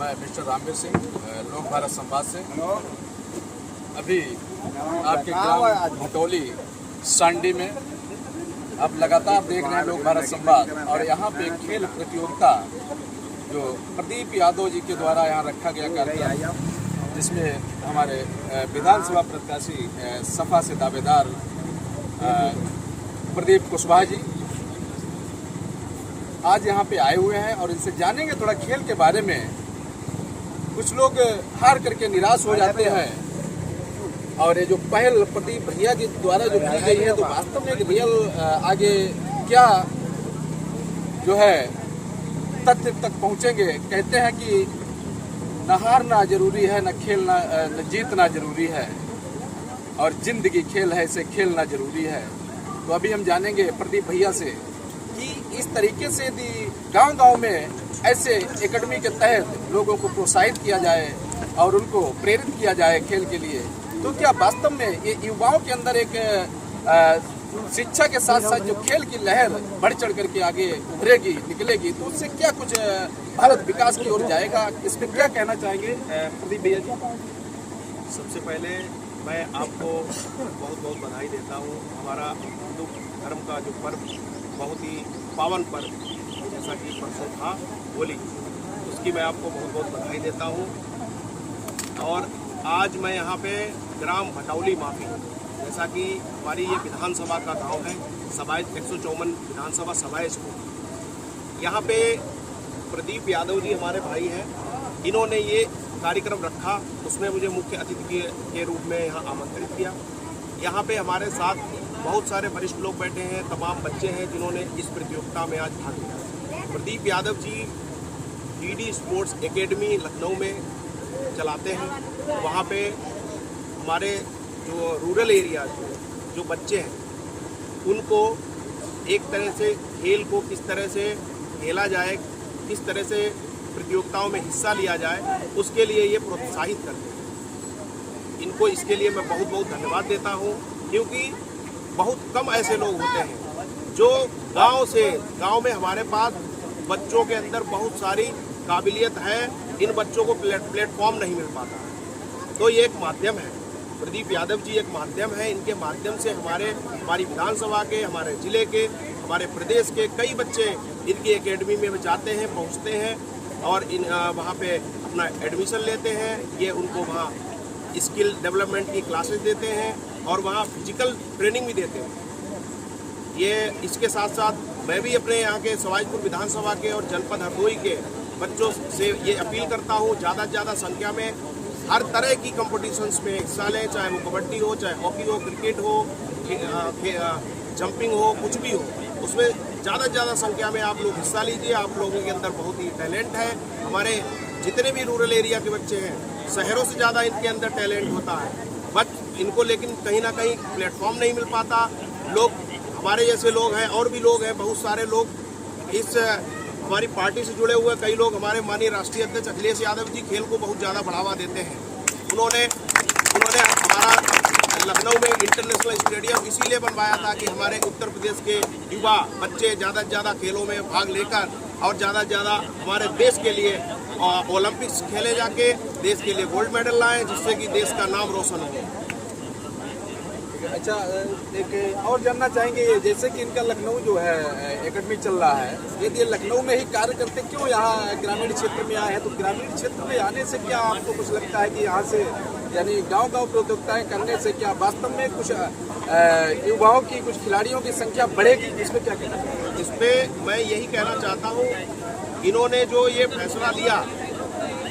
मैं मिस्टर रामवीर सिंह, लोक भारत संवाद से। अभी आपके ग्राम भटौली सांडी में आप लगातार देख रहे हैं लोक भारत संवाद, और यहाँ पे खेल प्रतियोगिता जो प्रदीप यादव जी के द्वारा यहाँ रखा गया कार्यक्रम, जिसमें हमारे विधानसभा प्रत्याशी सपा से दावेदार प्रदीप कुशवाहा जी आज यहाँ पे आए हुए हैं, और इनसे जानेंगे थोड़ा खेल के बारे में। कुछ लोग हार करके निराश हो जाते हैं, और ये जो पहल प्रदीप भैया जी द्वारा जो की गई है, तो वास्तव में रियल आगे क्या जो है तथ्य तक पहुँचेंगे। कहते हैं कि न हारना जरूरी है, न खेलना न जीतना जरूरी है, और जिंदगी खेल है, इसे खेलना जरूरी है। तो अभी हम जानेंगे प्रदीप भैया से कि इस तरीके से यदि गांव-गांव में ऐसे एकेडमी के तहत लोगों को प्रोत्साहित किया जाए और उनको प्रेरित किया जाए खेल के लिए, तो क्या वास्तव में ये युवाओं के अंदर एक शिक्षा के साथ साथ जो खेल की लहर बढ़ चढ़ करके आगे उभरेगी, निकलेगी, तो उससे क्या कुछ भारत विकास की ओर जाएगा? इस पर क्या कहना चाहेंगे प्रदीप भैया जी? सबसे पहले मैं आपको बहुत बहुत बधाई देता हूँ। हमारा हिंदू धर्म का जो पर्व, बहुत ही पावन पर्व, जैसा कि परसों था होली, उसकी मैं आपको बहुत बहुत बधाई देता हूँ। और आज मैं यहाँ पे ग्राम भटौली माफी, जैसा कि हमारी ये विधानसभा का गांव है, सभा 154 विधानसभा सभा स्कूल, यहाँ पे प्रदीप यादव जी हमारे भाई हैं, इन्होंने ये कार्यक्रम रखा, उसमें मुझे मुख्य अतिथि के रूप में यहाँ आमंत्रित किया। यहाँ पे हमारे साथ बहुत सारे वरिष्ठ लोग बैठे हैं, तमाम बच्चे हैं जिन्होंने इस प्रतियोगिता में आज भाग लिया। Pradeep Yadav ji DD sports academy Lucknow में चलाते हैं। वहाँ पे हमारे जो रूरल एरिया जो बच्चे हैं, उनको एक तरह से खेल को किस तरह से खेला जाए, किस तरह से प्रतियोगिताओं में हिस्सा लिया जाए, उसके लिए ये प्रोत्साहित करते हैं। इनको इसके लिए मैं बहुत बहुत धन्यवाद देता हूँ, क्योंकि बहुत कम ऐसे लोग होते हैं जो गांव में हमारे पास बच्चों के अंदर बहुत सारी काबिलियत है, इन बच्चों को प्लेटफॉर्म नहीं मिल पाता। तो ये एक माध्यम है, प्रदीप यादव जी एक माध्यम है। इनके माध्यम से हमारी विधानसभा के, हमारे जिले के, हमारे प्रदेश के कई बच्चे इनकी एकेडमी में जाते हैं, पहुँचते हैं, और वहाँ पे अपना एडमिशन लेते हैं। ये उनको वहाँ स्किल डेवलपमेंट की क्लासेस देते हैं, और वहाँ फिजिकल ट्रेनिंग भी देते हैं। ये इसके साथ साथ मैं भी अपने यहाँ के सवाईपुर विधानसभा के और जनपद हरदोई के बच्चों से ये अपील करता हूँ, ज़्यादा से ज़्यादा संख्या में हर तरह की कंपटीशंस में हिस्सा लें, चाहे वो कबड्डी हो, चाहे हॉकी हो, क्रिकेट हो, जंपिंग हो, कुछ भी हो, उसमें ज़्यादा से ज़्यादा संख्या में आप लोग हिस्सा लीजिए। आप लोगों के अंदर बहुत ही टैलेंट है। हमारे जितने भी रूरल एरिया के बच्चे हैं, शहरों से ज़्यादा इनके अंदर टैलेंट होता है, बट इनको लेकिन कहीं ना कहीं प्लेटफॉर्म नहीं मिल पाता। लोग हमारे जैसे लोग हैं, और भी लोग हैं, बहुत सारे लोग इस हमारी पार्टी से जुड़े हुए कई लोग, हमारे माननीय राष्ट्रीय अध्यक्ष अखिलेश यादव जी खेल को बहुत ज़्यादा बढ़ावा देते हैं। उन्होंने हमारा लखनऊ में इंटरनेशनल स्टेडियम इसीलिए बनवाया था कि हमारे उत्तर प्रदेश के युवा बच्चे ज़्यादा से ज़्यादा खेलों में भाग लेकर और ज़्यादा से ज़्यादा हमारे देश के लिए ओलंपिक्स खेले जाके देश के लिए गोल्ड मेडल लाएं, जिससे कि देश का नाम रोशन हो। अच्छा, एक और जानना चाहेंगे, जैसे कि इनका लखनऊ जो है एकेडमी चल रहा है, यदि लखनऊ में ही कार्य करते क्यों यहाँ ग्रामीण क्षेत्र में आए हैं? तो ग्रामीण क्षेत्र में आने से क्या आपको कुछ लगता है कि यहाँ से यानी गांव-गांव प्रतियोगिताएं करने से क्या वास्तव में कुछ युवाओं की, कुछ खिलाड़ियों की संख्या बढ़ेगी? इसमें क्या कहना चाहिए? इस पर मैं यही कहना चाहता हूँ, इन्होंने जो ये फैसला लिया,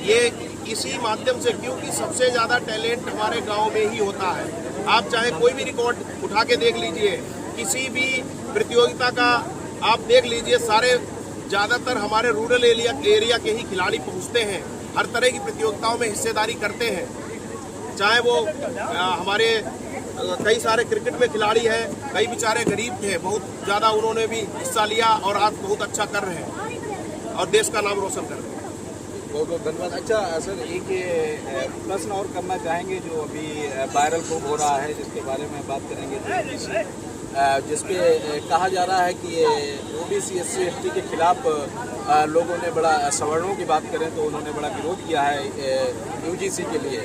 ये इसी माध्यम से, क्योंकि सबसे ज़्यादा टैलेंट हमारे गाँव में ही होता है। आप चाहे कोई भी रिकॉर्ड उठा के देख लीजिए, किसी भी प्रतियोगिता का आप देख लीजिए, सारे ज़्यादातर हमारे रूरल एरिया के ही खिलाड़ी पहुंचते हैं, हर तरह की प्रतियोगिताओं में हिस्सेदारी करते हैं। चाहे वो हमारे कई सारे क्रिकेट में खिलाड़ी हैं, कई बेचारे गरीब थे, बहुत ज़्यादा उन्होंने भी हिस्सा लिया और आज बहुत अच्छा कर रहे हैं और देश का नाम रोशन कर रहे हैं। बहुत बहुत धन्यवाद। अच्छा सर, एक प्रश्न और करना चाहेंगे जो अभी वायरल खूब हो रहा है, जिसके बारे में बात करेंगे। जिसपे कहा जा रहा है कि ये ओबीसी SC ST के खिलाफ लोगों ने बड़ा, सवर्णों की बात करें तो उन्होंने बड़ा विरोध किया है UGC के लिए।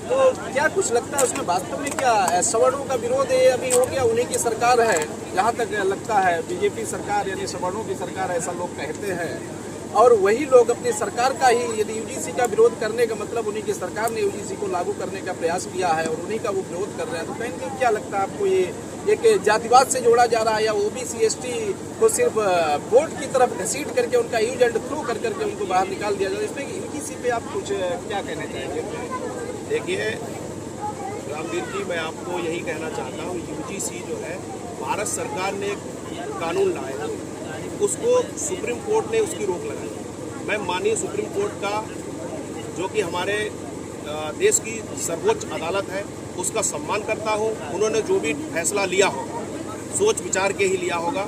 तो क्या कुछ लगता है उसमें वास्तव में क्या सवर्णों का विरोध है अभी हो गया, उन्हीं की सरकार है जहाँ तक लगता है, बीजेपी सरकार यानी सवर्णों की सरकार ऐसा लोग कहते हैं, और वही लोग अपनी सरकार का ही, यदि UGC का विरोध करने का मतलब उन्हीं की सरकार ने UGC को लागू करने का प्रयास किया है और उन्हीं का वो विरोध कर रहे हैं, तो कहीं ना क्या लगता है आपको ये एक जातिवाद से जोड़ा जा रहा है या OBC ST को सिर्फ वोट की तरफ घसीट करके उनका यूज एंड थ्रू कर करके उनको बाहर निकाल दिया जाए? इसमें UGC पे आप कुछ क्या कहना चाहेंगे? देखिए रामवीर जी, मैं आपको यही कहना चाहता हूँ, UGC जो है भारत सरकार ने एक कानून लाया, उसको सुप्रीम कोर्ट ने उसकी रोक लगाई। मैं माननीय सुप्रीम कोर्ट का, जो कि हमारे देश की सर्वोच्च अदालत है, उसका सम्मान करता हूँ। उन्होंने जो भी फैसला लिया हो सोच विचार के ही लिया होगा।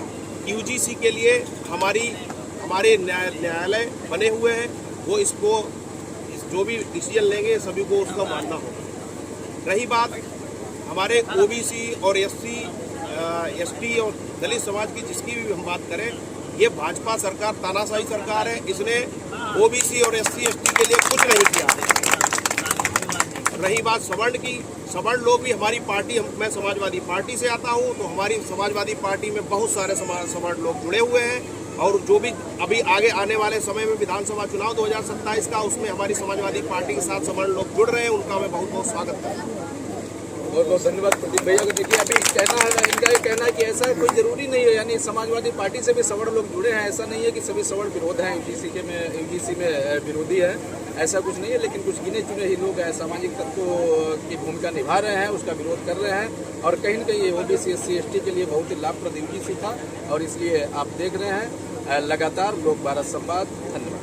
UGC के लिए हमारे न्यायालय बने हुए हैं, वो इसको जो भी डिसीजन लेंगे सभी को उसका मानना होगा। रही बात हमारे OBC और SC ST और दलित समाज की, जिसकी भी हम बात करें, ये भाजपा सरकार तानाशाही सरकार है। इसने OBC और SC ST के लिए कुछ नहीं किया। रही बात सवर्ण की, सवर्ण लोग भी हमारी पार्टी, मैं समाजवादी पार्टी से आता हूँ, तो हमारी समाजवादी पार्टी में बहुत सारे सवर्ण लोग जुड़े हुए हैं, और जो भी अभी आगे आने वाले समय में विधानसभा चुनाव 2027 का, उसमें हमारी समाजवादी पार्टी के साथ सवर्ण लोग जुड़ रहे हैं, उनका मैं बहुत बहुत स्वागत करता हूँ। बहुत बहुत धन्यवाद प्रदीप भैया को। देखिए अभी कहना है, इनका ये कहना है कि ऐसा कोई जरूरी नहीं है, यानी समाजवादी पार्टी से भी सवर्ण लोग जुड़े हैं, ऐसा नहीं है कि सभी सवर्ण विरोध हैं, UGC में विरोधी है, ऐसा कुछ नहीं है, लेकिन कुछ गिने चुने ही लोग सामाजिक तत्वों की भूमिका निभा रहे हैं, उसका विरोध कर रहे हैं, और कहीं न कहीं OBC SC ST के लिए बहुत ही लाभप्रद UGC था, और इसलिए आप देख रहे हैं लगातार लोक भारत संवाद। धन्यवाद।